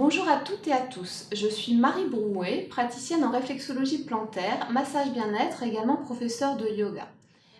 Bonjour à toutes et à tous, je suis Marie Brouet, praticienne en réflexologie plantaire, massage bien-être et également professeure de yoga.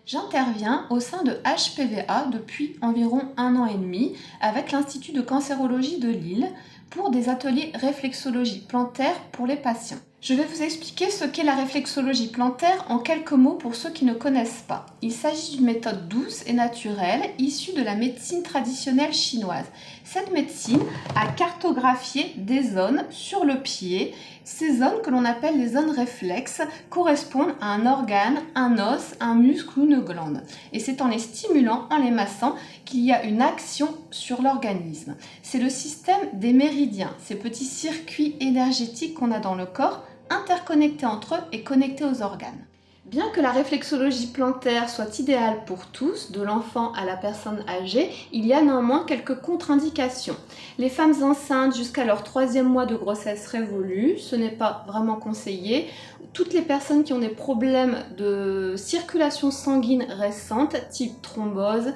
J'interviens au sein de HPVA depuis environ 1 an et demi avec l'Institut de cancérologie de Lille pour des ateliers réflexologie plantaire pour les patients. Je vais vous expliquer ce qu'est la réflexologie plantaire en quelques mots pour ceux qui ne connaissent pas. Il s'agit d'une méthode douce et naturelle issue de la médecine traditionnelle chinoise. Cette médecine a cartographié des zones sur le pied. Ces zones que l'on appelle les zones réflexes correspondent à un organe, un os, un muscle ou une glande. Et c'est en les stimulant, en les massant, qu'il y a une action sur l'organisme. C'est le système des méridiens, ces petits circuits énergétiques qu'on a dans le corps, interconnectés entre eux et connectés aux organes. Bien que la réflexologie plantaire soit idéale pour tous, de l'enfant à la personne âgée, il y a néanmoins quelques contre-indications. Les femmes enceintes jusqu'à leur 3e mois de grossesse révolue, ce n'est pas vraiment conseillé. Toutes les personnes qui ont des problèmes de circulation sanguine récente, type thrombose,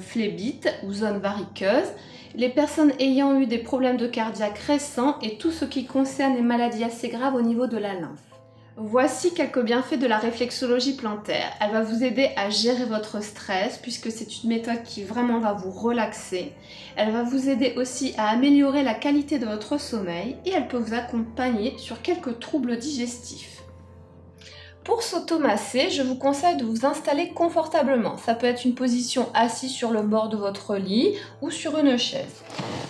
phlébite ou zone variqueuse, les personnes ayant eu des problèmes de cardiaque récents et tout ce qui concerne les maladies assez graves au niveau de la lymphe. Voici quelques bienfaits de la réflexologie plantaire. Elle va vous aider à gérer votre stress puisque c'est une méthode qui vraiment va vous relaxer. Elle va vous aider aussi à améliorer la qualité de votre sommeil et elle peut vous accompagner sur quelques troubles digestifs. Pour s'automasser, je vous conseille de vous installer confortablement. Ça peut être une position assise sur le bord de votre lit ou sur une chaise.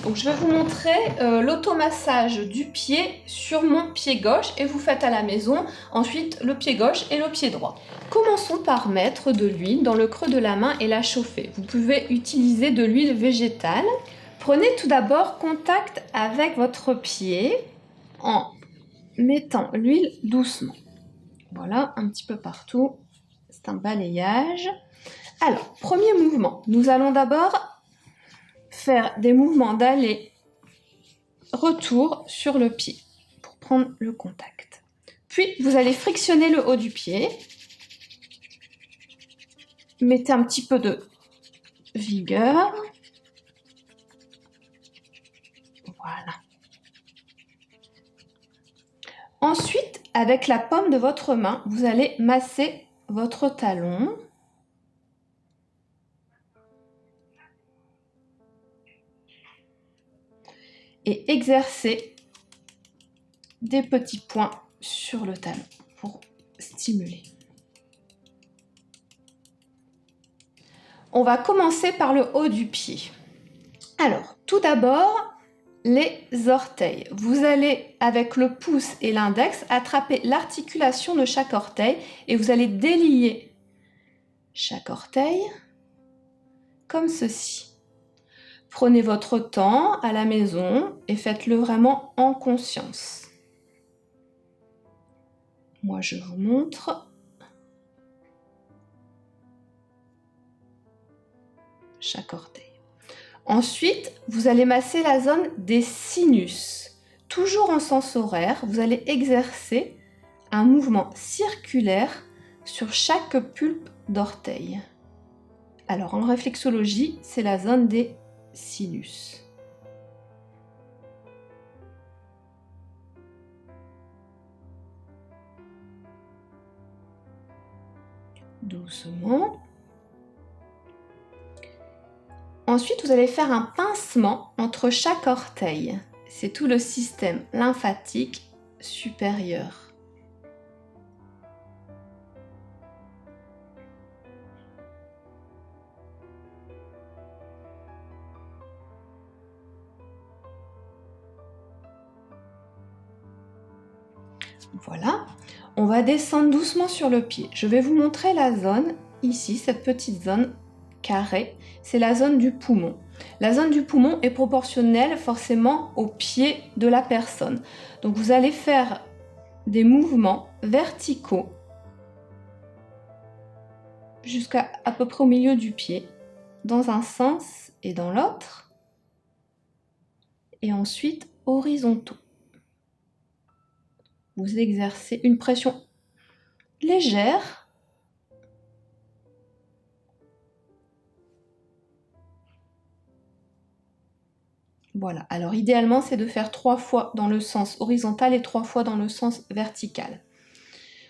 Donc je vais vous montrer l'automassage du pied sur mon pied gauche et vous faites à la maison ensuite le pied gauche et le pied droit. Commençons par mettre de l'huile dans le creux de la main et la chauffer. Vous pouvez utiliser de l'huile végétale. Prenez tout d'abord contact avec votre pied en mettant l'huile doucement. Voilà, un petit peu partout. C'est un balayage. Alors, premier mouvement. Nous allons d'abord faire des mouvements d'aller-retour sur le pied pour prendre le contact. Puis, vous allez frictionner le haut du pied. Mettez un petit peu de vigueur. Voilà. Ensuite, avec la paume de votre main, vous allez masser votre talon. Et exercer des petits points sur le talon pour stimuler. On va commencer par le haut du pied. Alors, tout d'abord, les orteils. Vous allez, avec le pouce et l'index, attraper l'articulation de chaque orteil et vous allez délier chaque orteil comme ceci. Prenez votre temps à la maison et faites-le vraiment en conscience. Moi, je vous montre. Chaque orteil. Ensuite, vous allez masser la zone des sinus. Toujours en sens horaire, vous allez exercer un mouvement circulaire sur chaque pulpe d'orteil. Alors, en réflexologie, c'est la zone des sinus. Doucement. Ensuite, vous allez faire un pincement entre chaque orteil. C'est tout le système lymphatique supérieur. Voilà. On va descendre doucement sur le pied. Je vais vous montrer la zone ici, cette petite zone carré, c'est la zone du poumon. La zone du poumon est proportionnelle forcément au pied de la personne. Donc vous allez faire des mouvements verticaux jusqu'à peu près au milieu du pied, dans un sens et dans l'autre, et ensuite horizontaux. Vous exercez une pression légère. Voilà, alors idéalement c'est de faire 3 fois dans le sens horizontal et 3 fois dans le sens vertical.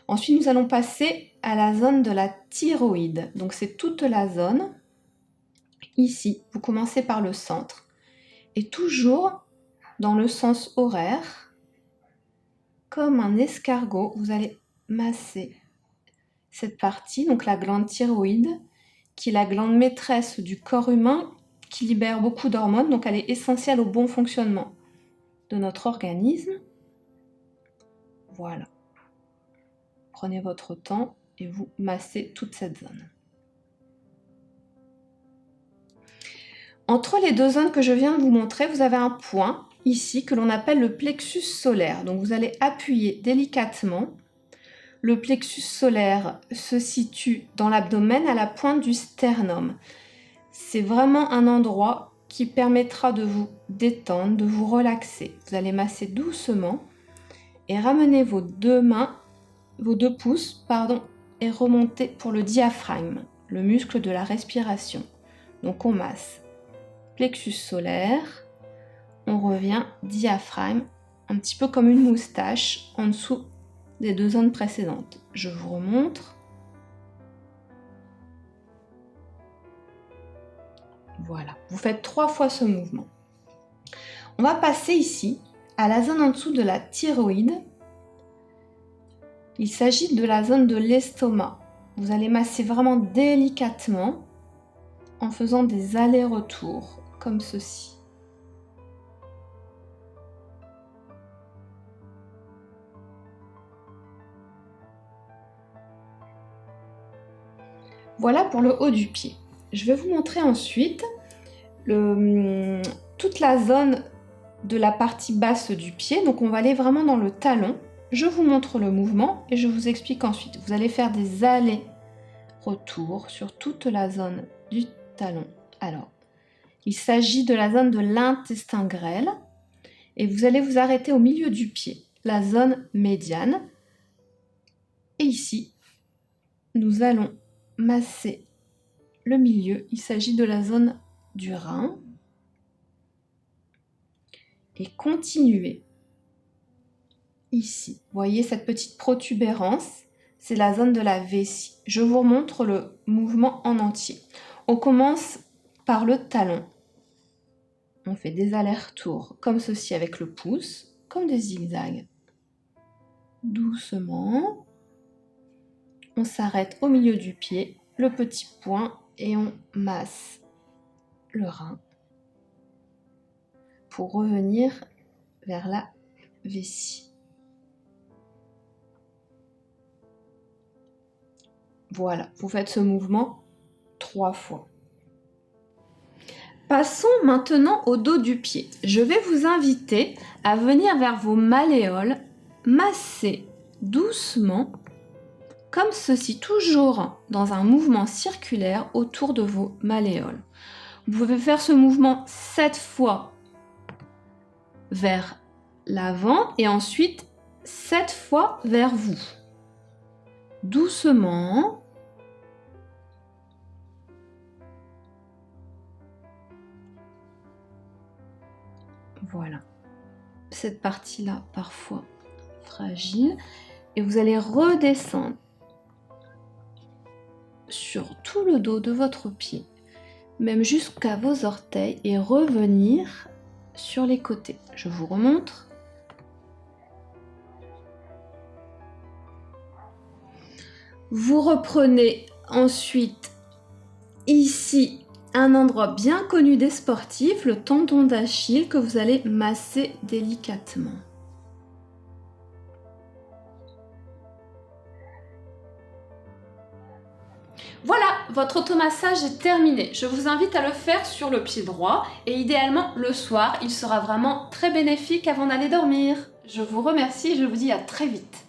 Ensuite nous allons passer à la zone de la thyroïde, donc c'est toute la zone. Ici, vous commencez par le centre et toujours dans le sens horaire, comme un escargot, vous allez masser cette partie, donc la glande thyroïde, qui est la glande maîtresse du corps humain, qui libère beaucoup d'hormones, donc elle est essentielle au bon fonctionnement de notre organisme. Voilà. Prenez votre temps et vous massez toute cette zone. Entre les deux zones que je viens de vous montrer, vous avez un point ici que l'on appelle le plexus solaire. Donc vous allez appuyer délicatement. Le plexus solaire se situe dans l'abdomen à la pointe du sternum. C'est vraiment un endroit qui permettra de vous détendre, de vous relaxer. Vous allez masser doucement et ramener vos deux pouces, et remonter pour le diaphragme, le muscle de la respiration. Donc on masse plexus solaire, on revient diaphragme, un petit peu comme une moustache en dessous des deux zones précédentes. Je vous remontre. Voilà, vous faites 3 fois ce mouvement. On va passer ici à la zone en dessous de la thyroïde. Il s'agit de la zone de l'estomac. Vous allez masser vraiment délicatement en faisant des allers-retours comme ceci. Voilà pour le haut du pied. Je vais vous montrer ensuite toute la zone de la partie basse du pied. Donc on va aller vraiment dans le talon. Je vous montre le mouvement et je vous explique ensuite. Vous allez faire des allers-retours sur toute la zone du talon. Alors, il s'agit de la zone de l'intestin grêle et vous allez vous arrêter au milieu du pied, la zone médiane. Et ici, nous allons masser le milieu. Il s'agit de la zone du rein. Et continuer ici. Vous voyez cette petite protubérance, c'est la zone de la vessie. Je vous montre le mouvement en entier. On commence par le talon. On fait des allers-retours comme ceci avec le pouce, comme des zigzags. Doucement. On s'arrête au milieu du pied, le petit point, et on masse le rein pour revenir vers la vessie. Voilà, vous faites ce mouvement 3 fois. Passons maintenant au dos du pied. Je vais vous inviter à venir vers vos malléoles, masser doucement, comme ceci, toujours dans un mouvement circulaire autour de vos malléoles. Vous pouvez faire ce mouvement 7 fois vers l'avant et ensuite 7 fois vers vous. Doucement. Voilà. Cette partie-là, parfois fragile. Et vous allez redescendre sur tout le dos de votre pied, même jusqu'à vos orteils, et revenir sur les côtés. Je vous remontre. Vous reprenez ensuite ici un endroit bien connu des sportifs, le tendon d'Achille, que vous allez masser délicatement. Voilà, votre automassage est terminé. Je vous invite à le faire sur le pied droit et idéalement le soir. Il sera vraiment très bénéfique avant d'aller dormir. Je vous remercie et je vous dis à très vite.